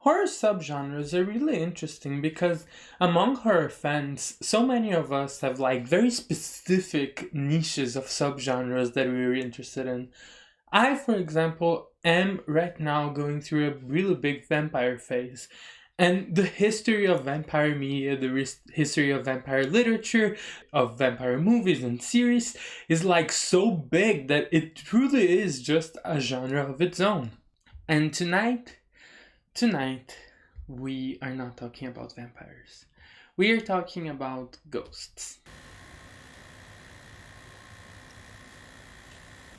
Horror subgenres are really interesting because among horror fans, so many of us have like very specific niches of subgenres that we're interested in. I, for example, am right now going through a really big vampire phase. And the history of vampire media, the history of vampire literature, of vampire movies and series is like so big that it truly is just a genre of its own. And tonight, we are not talking about vampires. We are talking about ghosts.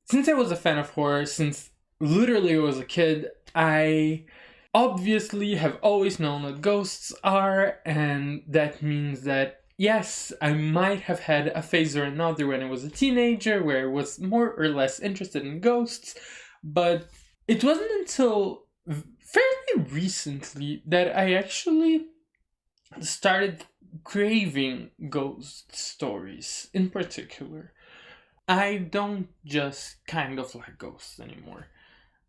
Since I was a fan of horror, since literally I was a kid, I obviously have always known what ghosts are, and that means that yes, I might have had a phase or another when I was a teenager where I was more or less interested in ghosts, but it wasn't until fairly recently that I actually started craving ghost stories in particular. I don't just kind of like ghosts anymore.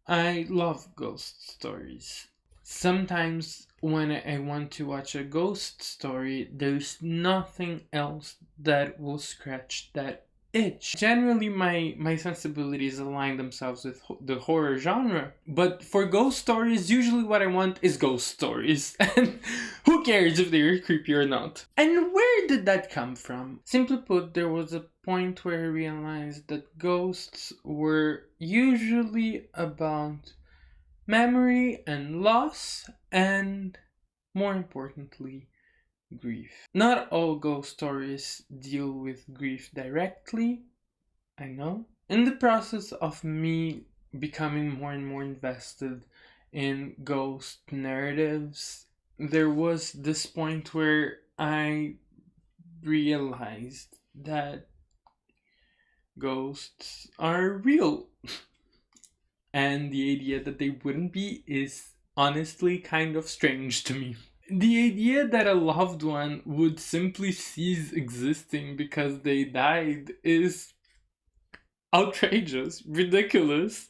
I love ghost stories. Sometimes when I want to watch a ghost story, there's nothing else that will scratch that itch. Generally, my sensibilities align themselves with the horror genre, but for ghost stories, usually what I want is ghost stories. And who cares if they're creepy or not? And where did that come from? Simply put, there was a point where I realized that ghosts were usually about memory and loss, and more importantly, grief. Not all ghost stories deal with grief directly, I know. In the process of me becoming more and more invested in ghost narratives, there was this point where I realized that ghosts are real. And the idea that they wouldn't be is honestly kind of strange to me. The idea that a loved one would simply cease existing because they died is outrageous, ridiculous,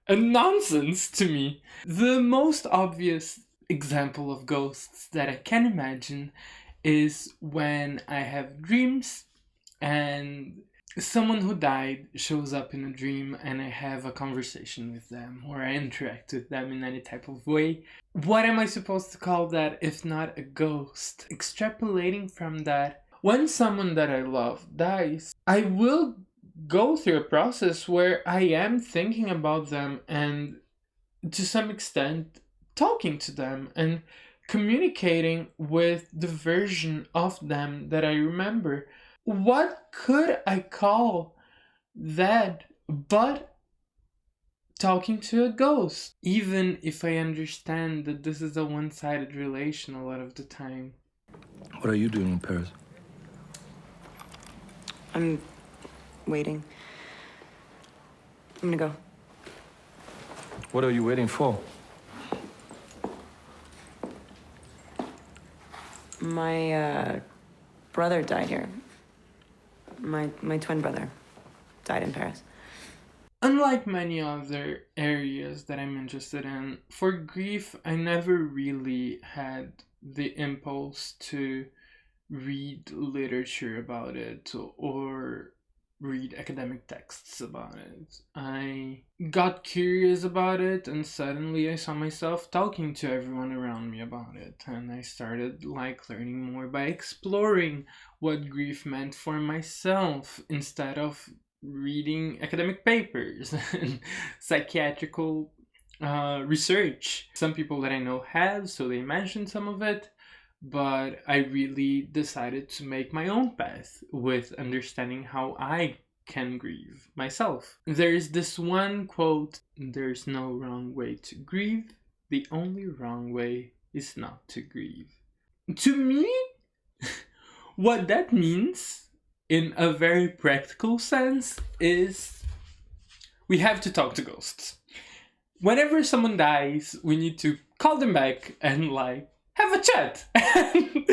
and nonsense to me. The most obvious example of ghosts that I can imagine is when I have dreams and someone who died shows up in a dream and I have a conversation with them or I interact with them in any type of way. What am I supposed to call that if not a ghost? Extrapolating from that, when someone that I love dies, I will go through a process where I am thinking about them and to some extent talking to them and communicating with the version of them that I remember. What could I call that but talking to a ghost? Even if I understand that this is a one-sided relation a lot of the time. What are you doing in Paris? I'm waiting. I'm gonna go. What are you waiting for? My brother died here. My twin brother died in Paris. Unlike many other areas that I'm interested in, for grief, I never really had the impulse to read literature about it or read academic texts about it. I got curious about it and suddenly I saw myself talking to everyone around me about it, and I started like learning more by exploring what grief meant for myself instead of reading academic papers and psychiatrical research. Some people that I know have, so they mentioned some of it, but I really decided to make my own path with understanding how I can grieve myself. There's this one quote: "There's no wrong way to grieve, the only wrong way is not to grieve." To me, what that means in a very practical sense is we have to talk to ghosts. Whenever someone dies, we need to call them back and like have a chat and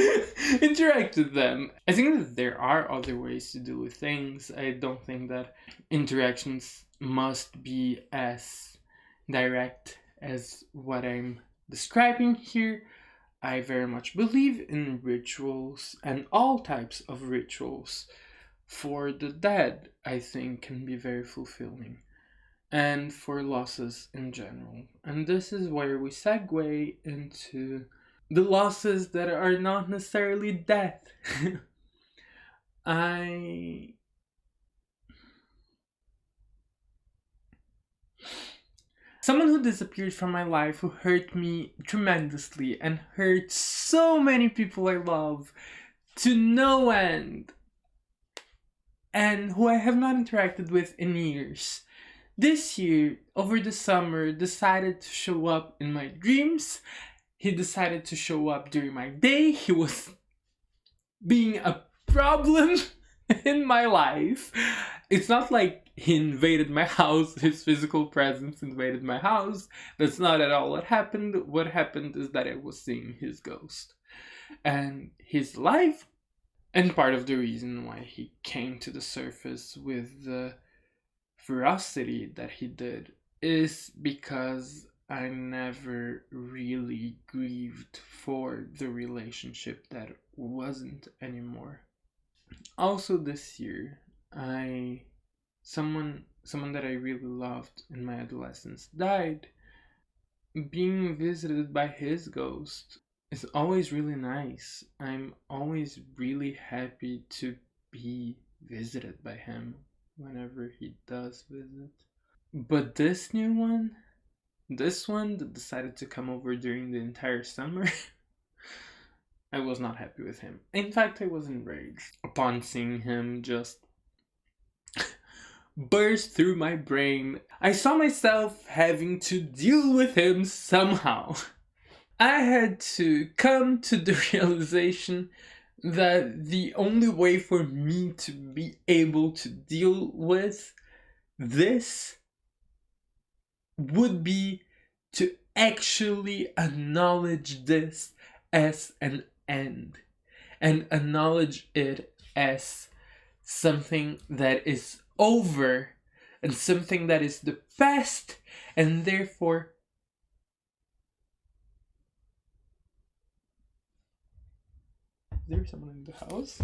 interact with them. I think that there are other ways to deal with things. I don't think that interactions must be as direct as what I'm describing here. I very much believe in rituals, and all types of rituals for the dead, I think, can be very fulfilling, and for losses in general. And this is where we segue into the losses that are not necessarily death. I Someone who disappeared from my life, who hurt me tremendously and hurt so many people I love to no end, and who I have not interacted with in years, this year, over the summer, decided to show up in my dreams. He decided to show up during my day. He was being a problem in my life. It's not like he invaded my house, his physical presence invaded my house. That's not at all what happened. What happened is that I was seeing his ghost. And his life, and part of the reason why he came to the surface with the ferocity that he did, is because I never really grieved for the relationship that wasn't anymore. Also this year, someone that I really loved in my adolescence died. Being visited by his ghost is always really nice. I'm always really happy to be visited by him whenever he does visit. But this new one, this one that decided to come over during the entire summer, I was not happy with him. In fact, I was enraged upon seeing him just burst through my brain. I saw myself having to deal with him somehow. I had to come to the realization that the only way for me to be able to deal with this would be to actually acknowledge this as an end, and acknowledge it as something that is over and something that is the past, and therefore is there someone in the house?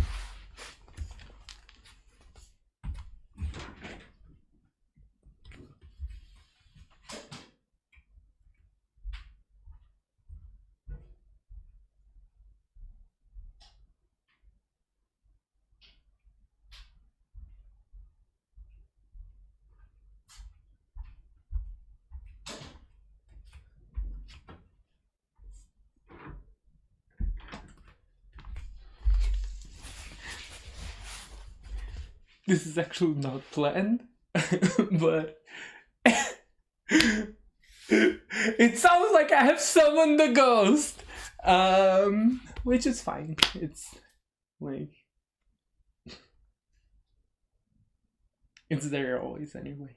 This is actually not planned, but it sounds like I have summoned the ghost, which is fine. It's like, it's there always anyway.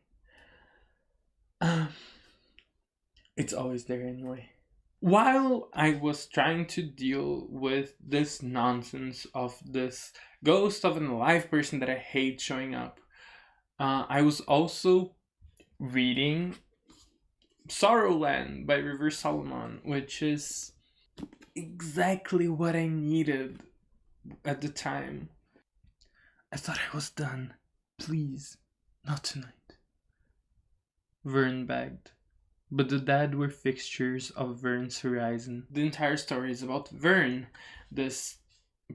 It's always there anyway. While I was trying to deal with this nonsense of this ghost of an alive person that I hate showing up, I was also reading Sorrowland by River Solomon, which is exactly what I needed at the time. I thought I was done. Please, not tonight. Vern begged. But the dead were fixtures of Vern's horizon. The entire story is about Vern, this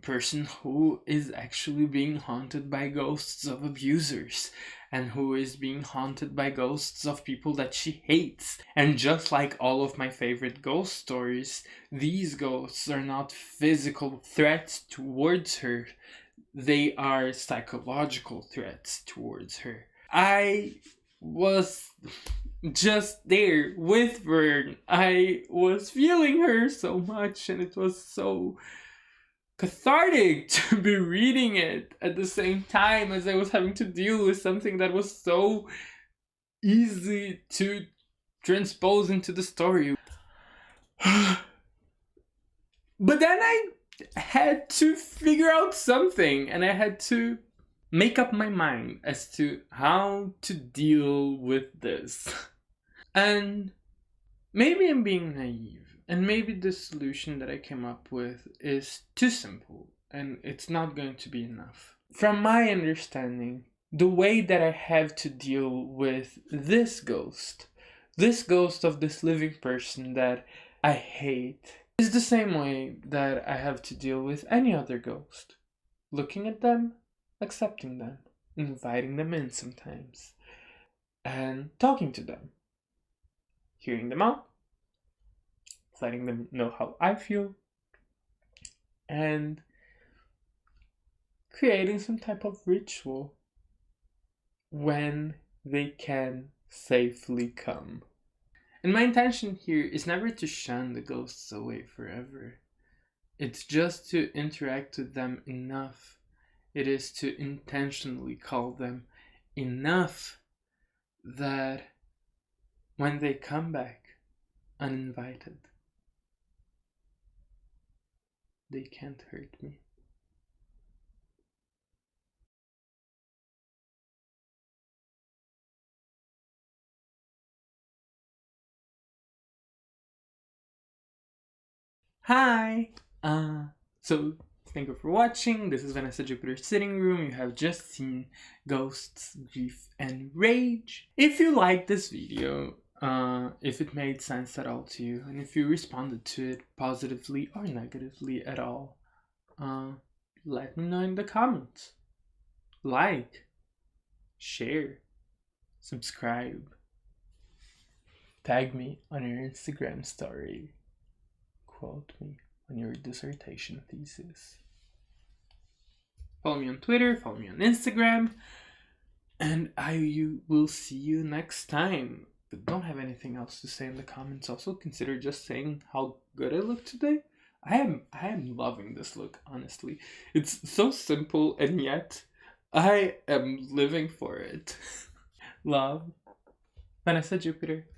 person who is actually being haunted by ghosts of abusers, and who is being haunted by ghosts of people that she hates. And just like all of my favorite ghost stories, these ghosts are not physical threats towards her, they are psychological threats towards her. I was just there with Vern. I was feeling her so much, and it was so cathartic to be reading it at the same time as I was having to deal with something that was so easy to transpose into the story. But then I had to figure out something, and I had to make up my mind as to how to deal with this. And maybe I'm being naive, And maybe the solution that I came up with is too simple and it's not going to be enough. From my understanding, the way that I have to deal with this ghost of this living person that I hate, is the same way that I have to deal with any other ghost. Looking at them, accepting them, inviting them in sometimes, and talking to them, hearing them out, letting them know how I feel, and creating some type of ritual when they can safely come. And my intention here is never to shun the ghosts away forever. It's just to interact with them enough. It is to intentionally call them enough that when they come back uninvited, they can't hurt me. Hi! So thank you for watching. This is Vanessa Jupiter's sitting room. You have just seen Ghosts, Grief, and Rage. If you liked this video, if it made sense at all to you, and if you responded to it positively or negatively at all, let me know in the comments. Like, share, subscribe, tag me on your Instagram story. Quote me on your dissertation thesis. Follow me on Twitter, follow me on Instagram, and I will see you next time. But don't have anything else to say in the comments. Also consider just saying how good I look today. I am loving this look, honestly. It's so simple and yet I am living for it. Love, Vanessa Jupiter.